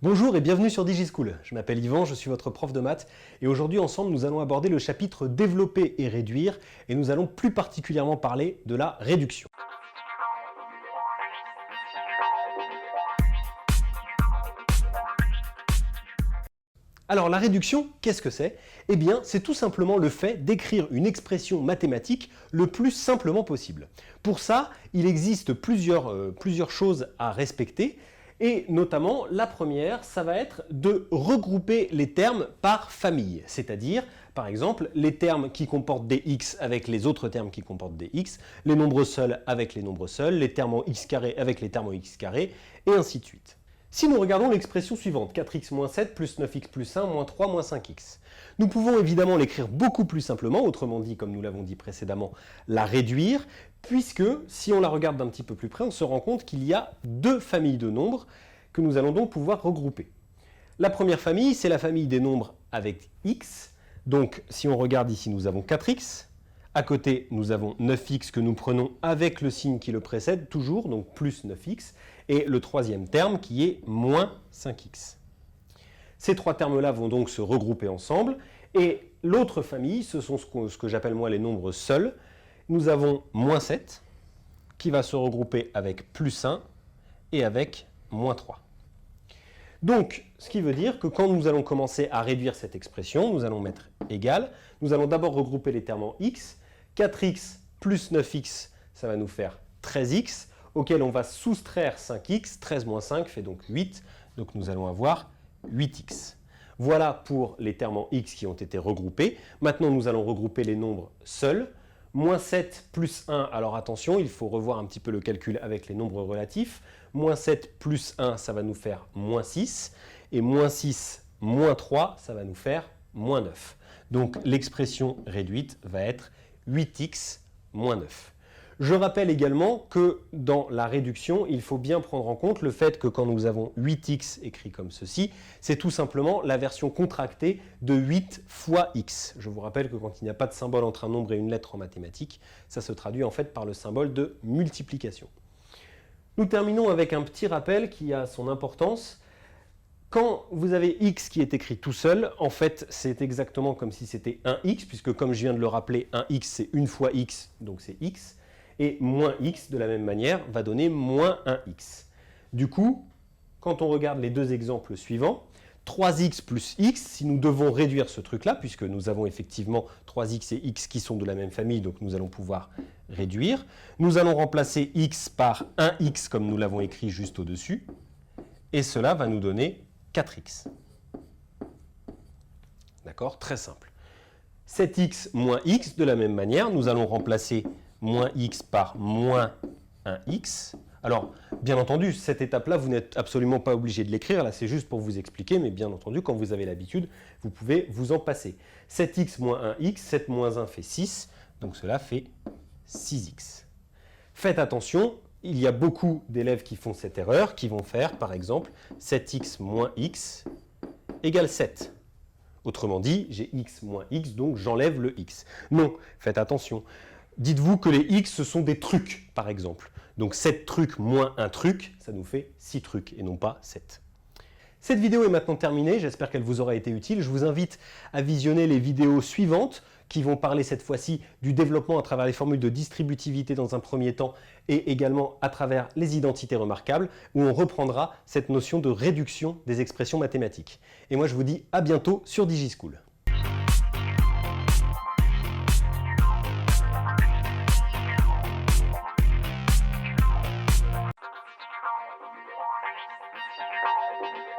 Bonjour et bienvenue sur DigiSchool. Je m'appelle Yvan, je suis votre prof de maths et aujourd'hui ensemble nous allons aborder le chapitre développer et réduire et nous allons plus particulièrement parler de la réduction. Alors la réduction, qu'est-ce que c'est? Eh bien c'est tout simplement le fait d'écrire une expression mathématique le plus simplement possible. Pour ça, il existe plusieurs choses à respecter. Et notamment, la première, ça va être de regrouper les termes par famille. C'est-à-dire, par exemple, les termes qui comportent des x avec les autres termes qui comportent des x, les nombres seuls avec les nombres seuls, les termes en x carré avec les termes en x carré, et ainsi de suite. Si nous regardons l'expression suivante, 4x moins 7 plus 9x plus 1 moins 3 moins 5x, nous pouvons évidemment l'écrire beaucoup plus simplement, autrement dit, comme nous l'avons dit précédemment, la réduire, puisque si on la regarde d'un petit peu plus près, on se rend compte qu'il y a deux familles de nombres que nous allons donc pouvoir regrouper. La première famille, c'est la famille des nombres avec x. Donc si on regarde ici, nous avons 4x. À côté, nous avons 9x que nous prenons avec le signe qui le précède, toujours, donc plus 9x. Et le troisième terme qui est moins 5x. Ces trois termes-là vont donc se regrouper ensemble. Et l'autre famille, ce sont ce que j'appelle moi les nombres seuls. Nous avons moins 7 qui va se regrouper avec plus 1 et avec moins 3. Donc, ce qui veut dire que quand nous allons commencer à réduire cette expression, nous allons mettre égal. Nous allons d'abord regrouper les termes en x. 4x plus 9x, ça va nous faire 13x, auquel on va soustraire 5x. 13 moins 5 fait donc 8, donc nous allons avoir 8x. Voilà pour les termes en x qui ont été regroupés. Maintenant, nous allons regrouper les nombres seuls. Moins 7 plus 1, alors attention, il faut revoir un petit peu le calcul avec les nombres relatifs. Moins 7 plus 1, ça va nous faire moins 6. Et moins 6 moins 3, ça va nous faire moins 9. Donc l'expression réduite va être 8x moins 9. Je rappelle également que dans la réduction, il faut bien prendre en compte le fait que quand nous avons 8x écrit comme ceci, c'est tout simplement la version contractée de 8 fois x. Je vous rappelle que quand il n'y a pas de symbole entre un nombre et une lettre en mathématiques, ça se traduit en fait par le symbole de multiplication. Nous terminons avec un petit rappel qui a son importance. Quand vous avez x qui est écrit tout seul, en fait, c'est exactement comme si c'était 1x, puisque comme je viens de le rappeler, 1x c'est une fois x, donc c'est x. Et moins x, de la même manière, va donner moins 1x. Du coup, quand on regarde les deux exemples suivants, 3x plus x, si nous devons réduire ce truc-là, puisque nous avons effectivement 3x et x qui sont de la même famille, donc nous allons pouvoir réduire. Nous allons remplacer x par 1x, comme nous l'avons écrit juste au-dessus, et cela va nous donner 4x. D'accord? Très simple. 7x moins x, de la même manière, nous allons remplacer moins x par moins 1x. Alors, bien entendu, cette étape-là, vous n'êtes absolument pas obligé de l'écrire. Là, c'est juste pour vous expliquer, mais bien entendu, quand vous avez l'habitude, vous pouvez vous en passer. 7x moins 1x, 7 moins 1 fait 6, donc cela fait 6x. Faites attention, il y a beaucoup d'élèves qui font cette erreur, qui vont faire, par exemple, 7x moins x égale 7. Autrement dit, j'ai x moins x, donc j'enlève le x. Non, faites attention. Dites-vous que les x, ce sont des trucs, par exemple. Donc 7 trucs moins un truc, ça nous fait 6 trucs, et non pas 7. Cette vidéo est maintenant terminée, j'espère qu'elle vous aura été utile. Je vous invite à visionner les vidéos suivantes, qui vont parler cette fois-ci du développement à travers les formules de distributivité dans un premier temps, et également à travers les identités remarquables, où on reprendra cette notion de réduction des expressions mathématiques. Et moi, je vous dis à bientôt sur DigiSchool. Thank you.